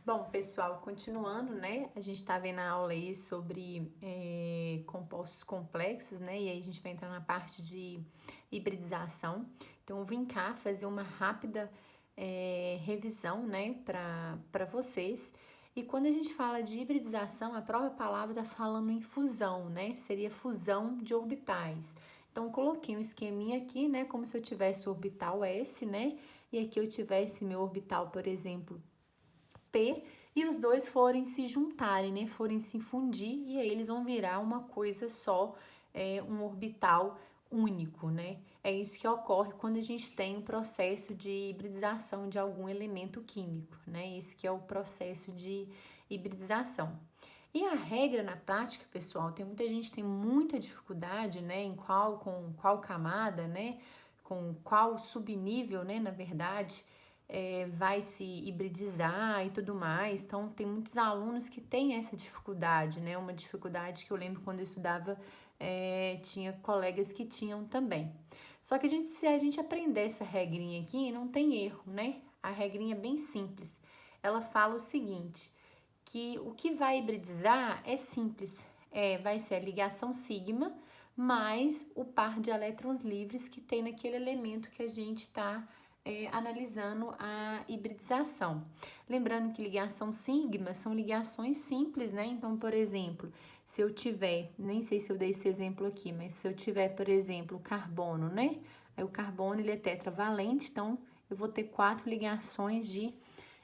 Bom, pessoal, continuando, né? A gente tá vendo a aula aí sobre compostos complexos, né? E aí a gente vai entrar na parte de hibridização. Então, eu vim cá fazer uma rápida revisão, né, para vocês. E quando a gente fala de hibridização, a própria palavra está falando em fusão, né? Seria fusão de orbitais. Então, eu coloquei um esqueminha aqui, né? Como se eu tivesse o orbital S, né? E aqui eu tivesse meu orbital, por exemplo, P, e os dois forem se juntarem, né? Forem se fundir, e aí eles vão virar uma coisa só, um orbital único, né? É isso que ocorre quando a gente tem um processo de hibridização de algum elemento químico, né? Esse que é o processo de hibridização. E a regra na prática, pessoal, tem muita gente que tem muita dificuldade, né, com qual camada, né, com qual subnível, né, na verdade, vai se hibridizar e tudo mais. Então, tem muitos alunos que têm essa dificuldade, né? Uma dificuldade que eu lembro quando eu estudava, tinha colegas que tinham também. Só que se a gente aprender essa regrinha aqui, não tem erro, né? A regrinha é bem simples. Ela fala o seguinte, que o que vai hibridizar é simples, vai ser a ligação sigma mais o par de elétrons livres que tem naquele elemento que a gente está analisando a hibridização. Lembrando que ligação sigma são ligações simples, né? Então, por exemplo, se eu tiver, nem sei se eu dei esse exemplo aqui, mas se eu tiver, por exemplo, carbono, né? Aí o carbono ele é tetravalente, então eu vou ter 4 ligações de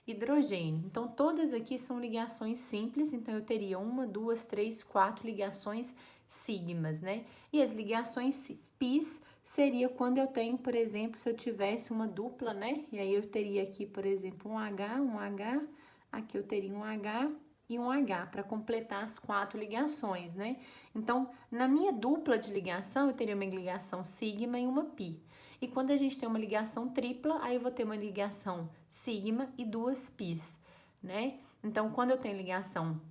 hidrogênio. Então, todas aqui são ligações simples, então eu teria 1, 2, 3, 4 ligações sigmas, né? E as ligações pis seria quando eu tenho, por exemplo, se eu tivesse uma dupla, né? E aí eu teria aqui, por exemplo, um H, aqui eu teria um H e um H para completar as 4 ligações, né? Então, na minha dupla de ligação, eu teria uma ligação sigma e uma pi. E quando a gente tem uma ligação tripla, aí eu vou ter uma ligação sigma e 2 pis, né? Então, quando eu tenho ligação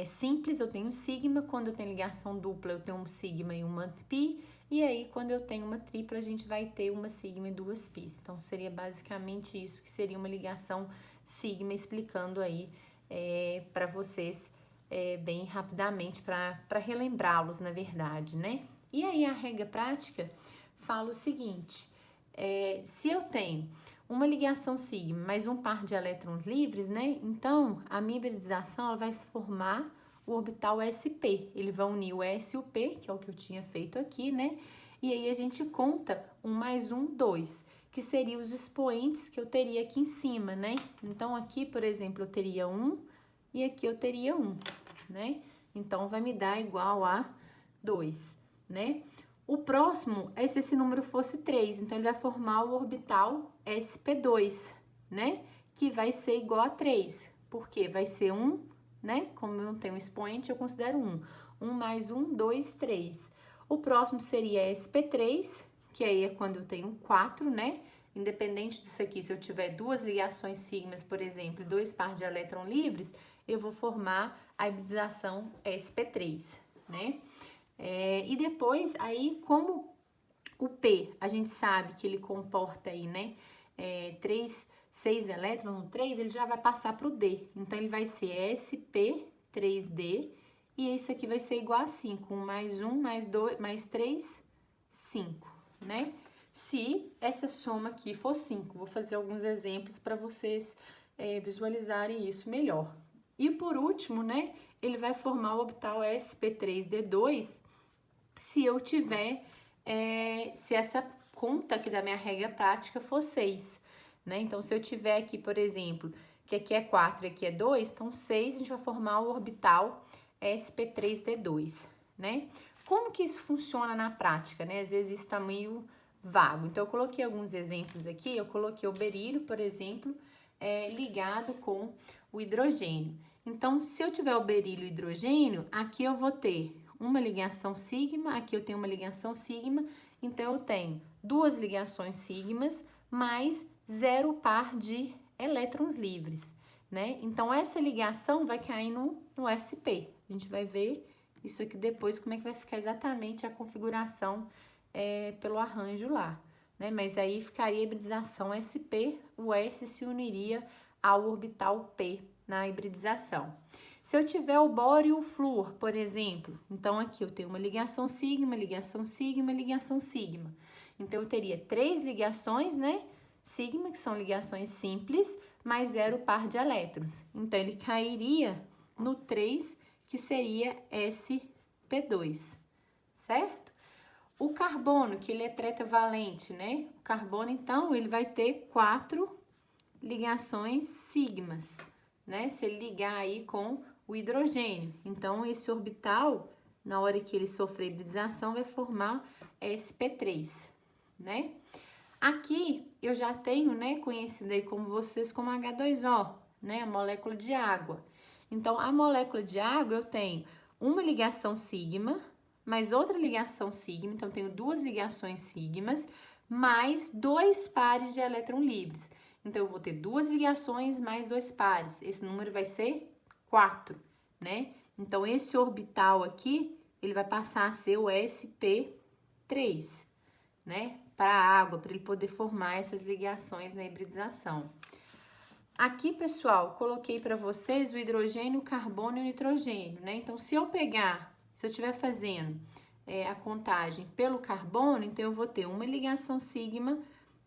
simples, eu tenho sigma. Quando eu tenho ligação dupla, eu tenho um sigma e uma pi. E aí, quando eu tenho uma tripla, a gente vai ter uma sigma e 2 pis. Então, seria basicamente isso, que seria uma ligação sigma, explicando aí para vocês bem rapidamente, para relembrá-los, na verdade, né? E aí, a regra prática fala o seguinte, se eu tenho uma ligação sigma mais um par de elétrons livres, né? Então, a minha hibridização ela vai se formar o orbital sp. Ele vai unir o s e o p, que é o que eu tinha feito aqui, né? E aí a gente conta 1 mais 1, 2, que seriam os expoentes que eu teria aqui em cima, né? Então, aqui, por exemplo, eu teria 1 e aqui eu teria 1, né? Então, vai me dar igual a 2, né? O próximo é se esse número fosse 3, então ele vai formar o orbital sp2, né? Que vai ser igual a 3, porque vai ser 1, né? Como eu não tenho expoente, eu considero 1. 1 mais 1, 2, 3. O próximo seria sp3, que aí é quando eu tenho 4, né? Independente disso aqui, se eu tiver duas ligações sigmas, por exemplo, e 2 pares de elétrons livres, eu vou formar a hibridização sp3, né? E depois, aí, como o P, a gente sabe que ele comporta aí, né, 6 elétrons, no 3, ele já vai passar para o D. Então, ele vai ser sp3d, e isso aqui vai ser igual a 5. 1 mais 1 mais 2 mais 3, 5, né? Se essa soma aqui for 5. Vou fazer alguns exemplos para vocês visualizarem isso melhor. E por último, né, ele vai formar o orbital sp3d2, se eu tiver, se essa conta aqui da minha regra prática for 6, né? Então, se eu tiver aqui, por exemplo, que aqui é 4 e aqui é 2, então 6 a gente vai formar o orbital sp3d2, né? Como que isso funciona na prática, né? Às vezes isso tá meio vago. Então, eu coloquei alguns exemplos aqui, eu coloquei o berílio, por exemplo, ligado com o hidrogênio. Então, se eu tiver o berílio e hidrogênio, aqui eu vou ter uma ligação sigma, aqui eu tenho uma ligação sigma, então eu tenho duas ligações sigmas mais 0 par de elétrons livres, né? Então, essa ligação vai cair no SP. A gente vai ver isso aqui depois, como é que vai ficar exatamente a configuração pelo arranjo lá, né? Mas aí ficaria a hibridização SP, o S se uniria ao orbital P na hibridização. Se eu tiver o bório e o flúor, por exemplo, então aqui eu tenho uma ligação sigma, ligação sigma, ligação sigma. Então, eu teria 3 ligações, né? Sigma, que são ligações simples, mais 0 par de elétrons. Então, ele cairia no 3, que seria sp2, certo? O carbono, que ele é tetravalente, né? O carbono, então, ele vai ter 4 ligações sigmas, né? Se ele ligar aí com o hidrogênio. Então, esse orbital, na hora que ele sofrer hibridização, vai formar sp3, né? Aqui eu já tenho, né, conhecido aí como vocês como H2O, né, a molécula de água. Então, a molécula de água eu tenho uma ligação sigma, mais outra ligação sigma, então tenho 2 ligações sigmas, mais 2 pares de elétron livres. Então, eu vou ter 2 ligações mais 2 pares. Esse número vai ser 4, né? Então, esse orbital aqui, ele vai passar a ser o sp3, né? Para a água, para ele poder formar essas ligações na hibridização. Aqui, pessoal, coloquei para vocês o hidrogênio, o carbono e o nitrogênio, né? Então, se eu estiver fazendo a contagem pelo carbono, então eu vou ter uma ligação sigma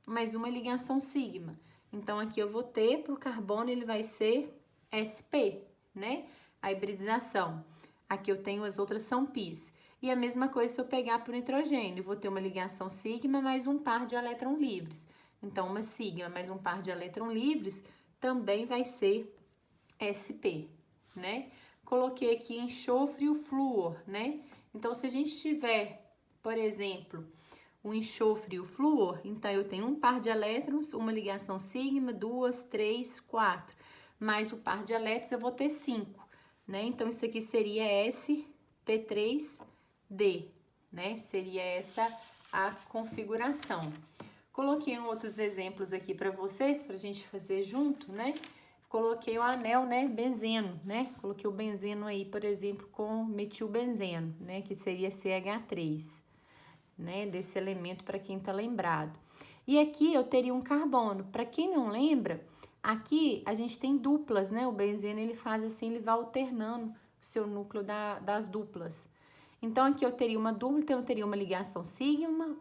mais uma ligação sigma. Então, aqui eu vou ter para o carbono, ele vai ser sp, né? A hibridização. Aqui eu tenho as outras são πs. E a mesma coisa se eu pegar para o nitrogênio, vou ter uma ligação sigma mais um par de elétrons livres. Então, uma sigma mais um par de elétrons livres também vai ser sp, né? Coloquei aqui enxofre e o flúor, né? Então, se a gente tiver, por exemplo, o enxofre e o flúor, então eu tenho um par de elétrons, uma ligação sigma, 2, 3, 4, mais o par de elétrons eu vou ter 5, né? Então, isso aqui seria sp3D, né? Seria essa a configuração. Coloquei outros exemplos aqui para vocês, para a gente fazer junto, né? Coloquei o anel, né, benzeno, né? Coloquei o benzeno aí, por exemplo, com metilbenzeno, né, que seria CH3, né, desse elemento para quem tá lembrado. E aqui eu teria um carbono. Para quem não lembra, aqui a gente tem duplas, né? O benzeno ele faz assim, ele vai alternando o seu núcleo das duplas. Então, aqui eu teria uma dupla, então eu teria uma ligação sigma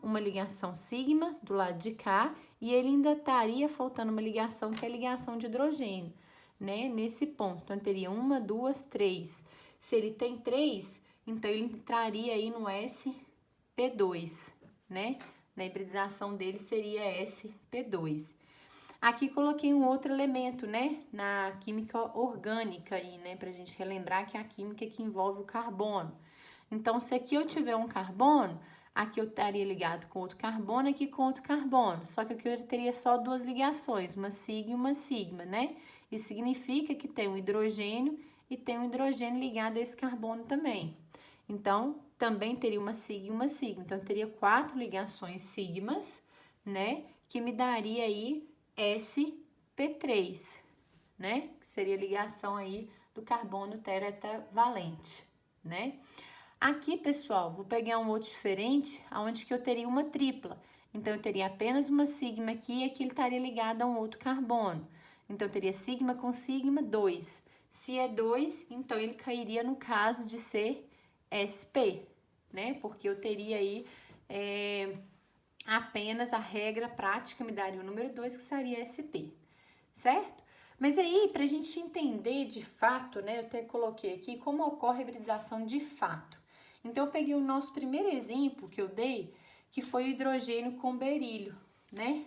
do lado de cá, e ele ainda estaria faltando uma ligação, que é a ligação de hidrogênio, né? Nesse ponto. Então, eu teria 1, 2, 3. Se ele tem 3, então ele entraria aí no sp2, né? Na hibridização dele seria sp2. Aqui coloquei um outro elemento, né? Na química orgânica aí, né? Pra gente relembrar que é a química que envolve o carbono. Então, se aqui eu tiver um carbono, aqui eu estaria ligado com outro carbono, aqui com outro carbono. Só que aqui eu teria só 2 ligações, uma sigma, né? Isso significa que tem um hidrogênio e tem um hidrogênio ligado a esse carbono também. Então, também teria uma sigma. Então, eu teria 4 ligações sigmas, né? Que me daria aí sp3, né? Que seria a ligação aí do carbono tetravalente, né? Aqui, pessoal, vou pegar um outro diferente, onde que eu teria uma tripla. Então, eu teria apenas uma sigma aqui e aqui ele estaria ligado a um outro carbono. Então, eu teria sigma com sigma, 2. Se é 2, então ele cairia no caso de ser sp, né? Porque eu teria aí apenas a regra prática me daria o número 2, que seria sp, certo? Mas aí, para a gente entender de fato, né, eu até coloquei aqui como ocorre a hibridização de fato. Então, eu peguei o nosso primeiro exemplo que eu dei, que foi o hidrogênio com berílio, né?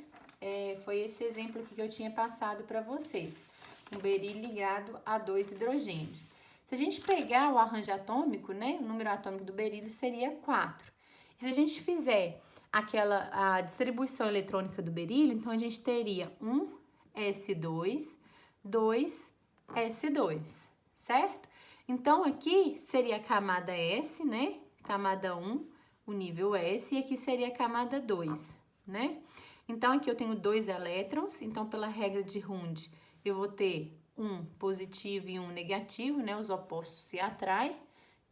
Foi esse exemplo aqui que eu tinha passado para vocês. Um berílio ligado a 2 hidrogênios. Se a gente pegar o arranjo atômico, né? O número atômico do berílio seria 4. E se a gente fizer a distribuição eletrônica do berílio, então a gente teria 1 S2, 2 S2, certo? Então, aqui seria a camada S, né? Camada 1, o nível S, e aqui seria a camada 2, né? Então, aqui eu tenho 2 elétrons, então, pela regra de Hund, eu vou ter um positivo e um negativo, né? Os opostos se atraem,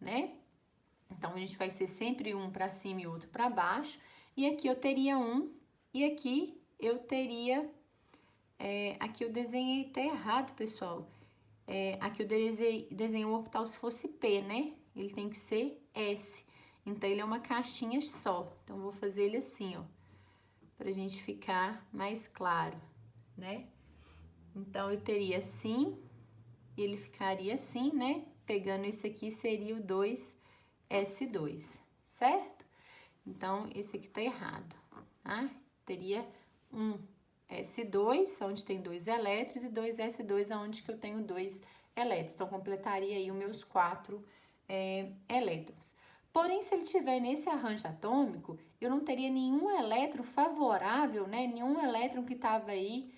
né? Então, a gente vai ser sempre um para cima e outro para baixo. E aqui eu teria 1, e aqui eu teria aqui eu desenhei até errado, pessoal. Aqui eu desenhei o orbital se fosse P, né? Ele tem que ser S. Então, ele é uma caixinha só. Então, eu vou fazer ele assim, ó, pra gente ficar mais claro, né? Então, eu teria assim, e ele ficaria assim, né? Pegando isso aqui, seria o 2S2, certo? Então, esse aqui tá errado, tá? Teria um S2, onde tem 2 elétrons, e 2S2, onde que eu tenho 2 elétrons. Então, completaria aí os meus 4 elétrons. Porém, se ele estiver nesse arranjo atômico, eu não teria nenhum elétron favorável, né? Nenhum elétron que estava aí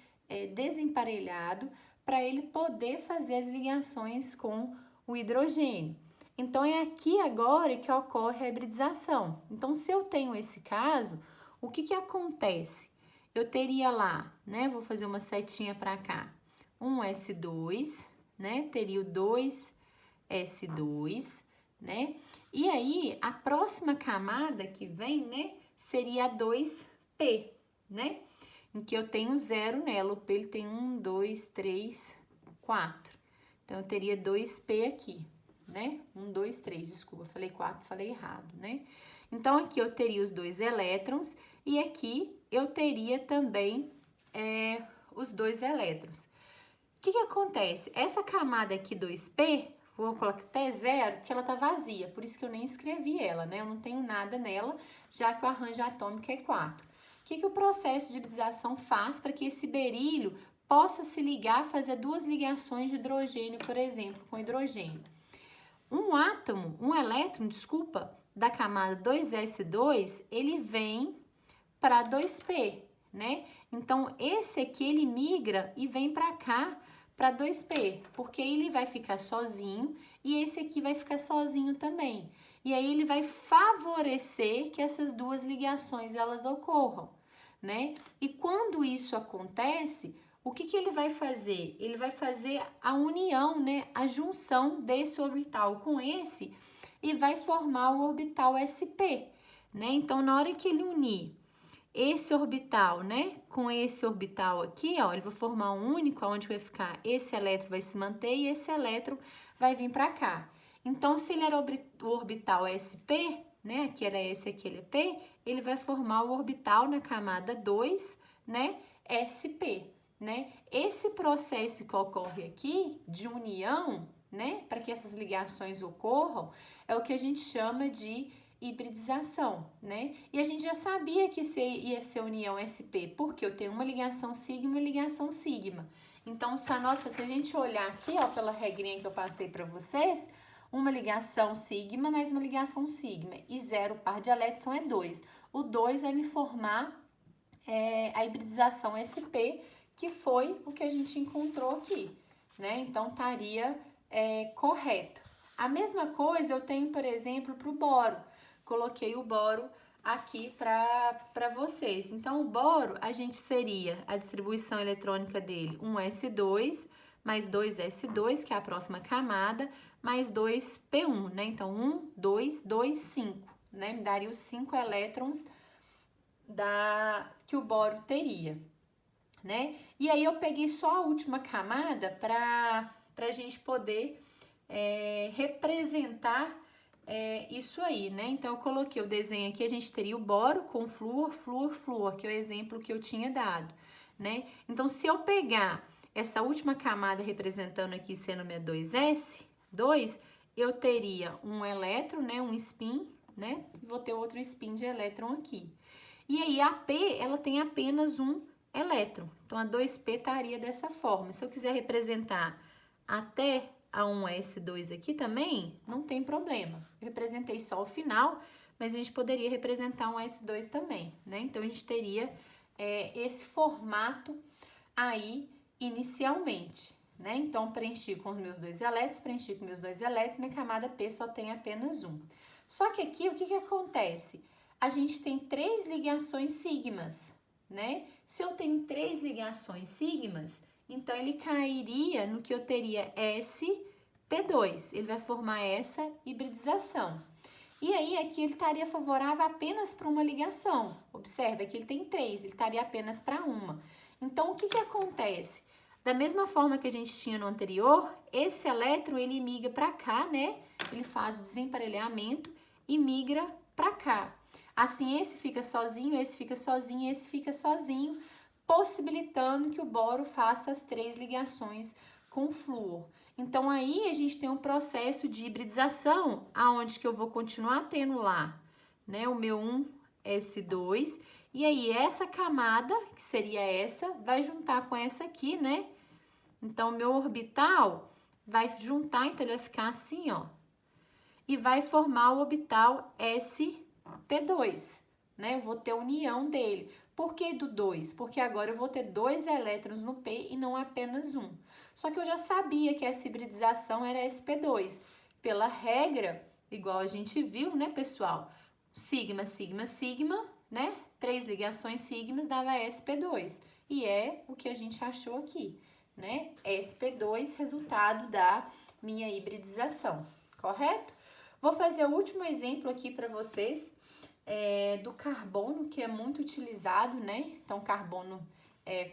desemparelhado para ele poder fazer as ligações com o hidrogênio. Então, é aqui agora que ocorre a hibridização. Então, se eu tenho esse caso, o que acontece? Eu teria lá, né? Vou fazer uma setinha para cá. Um S2, né? Teria o 2S2, né? E aí, a próxima camada que vem, né? Seria a 2P, né? Em que eu tenho 0 nela. O P ele tem 1, 2, 3, 4. Então, eu teria 2P aqui, né? 1, 2, 3, desculpa, falei 4, falei errado, né? Então, aqui eu teria os 2 elétrons e aqui eu teria também os 2 elétrons. O que acontece? Essa camada aqui 2P, vou colocar até 0, porque ela tá vazia, por isso que eu nem escrevi ela, né? Eu não tenho nada nela, já que o arranjo atômico é 4. O que o processo de hibridização faz para que esse berílio possa se ligar, fazer 2 ligações de hidrogênio, por exemplo, com hidrogênio? Um elétron, da camada 2S2, ele vem para 2P, né? Então, esse aqui, ele migra e vem para cá, para 2P, porque ele vai ficar sozinho e esse aqui vai ficar sozinho também. E aí, ele vai favorecer que essas 2 ligações, elas ocorram, né? E quando isso acontece, o que ele vai fazer? Ele vai fazer a união, né? A junção desse orbital com esse e vai formar o orbital SP, né? Então, na hora que ele unir esse orbital, né, com esse orbital aqui, ó, ele vai formar um único, onde vai ficar esse elétron vai se manter e esse elétron vai vir para cá. Então, se ele era o orbital SP, né, aqui era esse, aqui ele é P, ele vai formar o orbital na camada 2, né, SP, né? Esse processo que ocorre aqui de união, né, para que essas ligações ocorram, é o que a gente chama de hibridização, né? E a gente já sabia que ia ser união SP, porque eu tenho uma ligação sigma e uma ligação sigma. Então, se a gente olhar aqui, ó, pela regrinha que eu passei para vocês, uma ligação sigma mais uma ligação sigma e 0 par de elétrons é 2. O 2 vai me formar a hibridização SP, que foi o que a gente encontrou aqui, né? Então, estaria correto. A mesma coisa eu tenho, por exemplo, para o boro. Coloquei o boro aqui para vocês. Então, o boro, a gente seria a distribuição eletrônica dele, 1s2 mais 2s2, que é a próxima camada, mais 2p1, né? Então, 1, 2, 2, 5, né? Me daria os 5 elétrons que o boro teria, né? E aí, eu peguei só a última camada para a gente poder representar isso aí, né? Então, eu coloquei o desenho aqui, a gente teria o boro com flúor, flúor, flúor, que é o exemplo que eu tinha dado, né? Então, se eu pegar essa última camada representando aqui sendo minha 2s2, eu teria um elétron, né? Um spin, né? Vou ter outro spin de elétron aqui. E aí, a P, ela tem apenas um elétron. Então, a 2P estaria dessa forma. Se eu quiser representar até a 1s2 aqui também, não tem problema. Eu representei só o final, mas a gente poderia representar um S2 também, né? Então, a gente teria esse formato aí inicialmente, né? Então, preenchi com os meus 2 elétrons, preenchi com meus 2 elétrons, minha camada P só tem apenas um. Só que aqui, o que acontece? A gente tem 3 ligações sigmas, né? Se eu tenho 3 ligações sigmas, então, ele cairia no que eu teria SP2. Ele vai formar essa hibridização. E aí, aqui ele estaria favorável apenas para uma ligação. Observe, aqui ele tem 3, ele estaria apenas para uma. Então, o que que acontece? Da mesma forma que a gente tinha no anterior, esse elétron, ele migra para cá, né? Ele faz o desemparelhamento e migra para cá. Assim, esse fica sozinho, esse fica sozinho, esse fica sozinho, possibilitando que o boro faça as 3 ligações com o flúor. Então, aí a gente tem um processo de hibridização, aonde que eu vou continuar tendo lá, né, o meu 1s2, e aí essa camada, que seria essa, vai juntar com essa aqui, né? Então, o meu orbital vai juntar, então ele vai ficar assim, ó, e vai formar o orbital sp2, né? Eu vou ter a união dele. Por que do 2? Porque agora eu vou ter 2 elétrons no P e não apenas um. Só que eu já sabia que essa hibridização era sp2. Pela regra, igual a gente viu, né, pessoal? Sigma, sigma, sigma, né? 3 ligações sigmas dava sp2. E é o que a gente achou aqui, né? sp2, resultado da minha hibridização, correto? Vou fazer o último exemplo aqui para vocês do carbono, que é muito utilizado, né? Então, carbono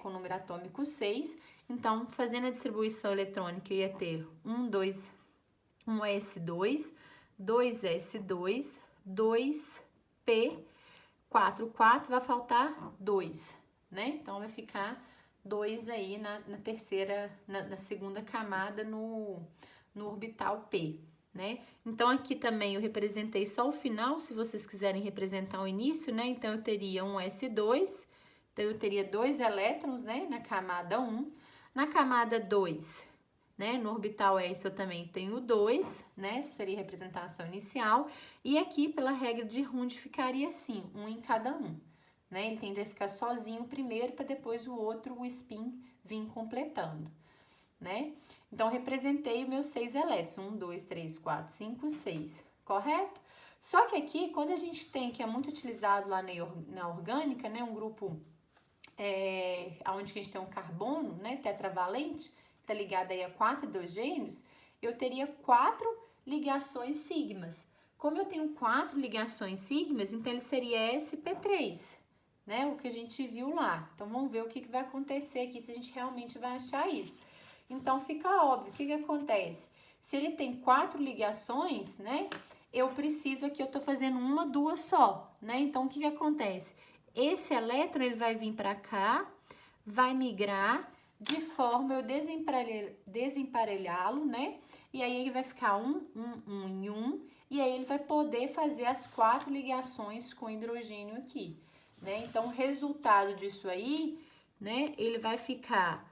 com número atômico 6. Então, fazendo a distribuição eletrônica, eu ia ter 1s2, 2s2, 2p, 4, vai faltar 2, né? Então, vai ficar 2 aí na terceira, na segunda camada no orbital P, né? Então, aqui também eu representei só o final, se vocês quiserem representar o início, né? Então, eu teria um S2, então eu teria 2 elétrons, né? Na camada 1. Na camada 2, né? No orbital S eu também tenho 2, né? Seria a representação inicial. E aqui, pela regra de Hund, ficaria assim, um em cada um, né? Ele tende a ficar sozinho primeiro, para depois o outro, o spin, vir completando, né? Então, representei os meus 6 elétrons, 1, 2, 3, 4, 5, 6, correto? Só que aqui, quando a gente tem, que é muito utilizado lá na orgânica, né, um grupo onde a gente tem um carbono, né, tetravalente, tá ligado aí a 4 hidrogênios, eu teria 4 ligações sigmas. Como eu tenho 4 ligações sigmas, então ele seria sp3, né, o que a gente viu lá. Então, vamos ver o que vai acontecer aqui, se a gente realmente vai achar isso. Então, fica óbvio, o que acontece? Se ele tem 4 ligações, né, eu preciso aqui, eu tô fazendo uma, 2 só, né? Então, o que acontece? Esse elétron, ele vai vir para cá, vai migrar, de forma eu desemparelhá-lo, né? E aí, ele vai ficar um em um, e aí ele vai poder fazer as 4 ligações com hidrogênio aqui, né? Então, o resultado disso aí, né, ele vai ficar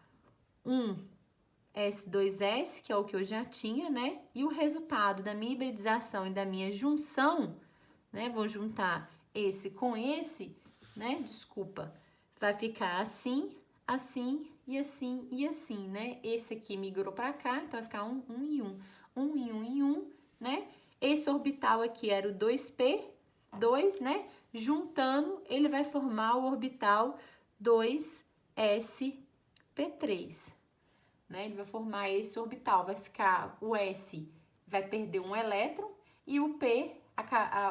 S2S, que é o que eu já tinha, né? E o resultado da minha hibridização e da minha junção, né? Vou juntar esse com esse, né? Desculpa. Vai ficar assim, assim e assim e assim, né? Esse aqui migrou para cá, então vai ficar um em um. Um em um em um, né? Esse orbital aqui era o 2p2, né? Juntando, ele vai formar o orbital 2sp3. Né? Ele vai formar esse orbital, vai ficar o S vai perder um elétron e o P,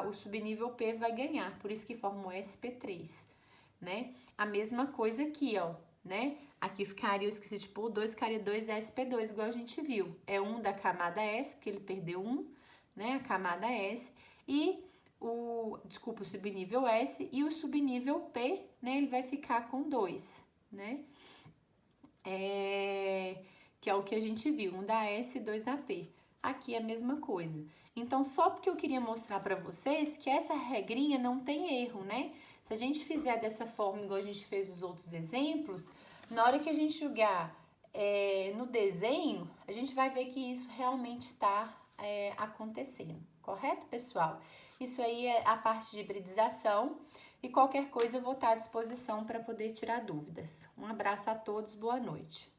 o subnível P vai ganhar, por isso que forma o sp3, né? A mesma coisa aqui, ó, né? Aqui ficaria, eu esqueci de pôr, o 2 ficaria 2sp2, igual a gente viu. É um da camada S, porque ele perdeu um, né? A camada S, e o subnível S e o subnível P, né? Ele vai ficar com 2, né? Que é o que a gente viu, um da S e 2 da P. Aqui é a mesma coisa. Então, só porque eu queria mostrar para vocês que essa regrinha não tem erro, né? Se a gente fizer dessa forma, igual a gente fez os outros exemplos, na hora que a gente jogar no desenho, a gente vai ver que isso realmente está acontecendo, correto, pessoal? Isso aí é a parte de hibridização. E qualquer coisa eu vou estar à disposição para poder tirar dúvidas. Um abraço a todos, boa noite.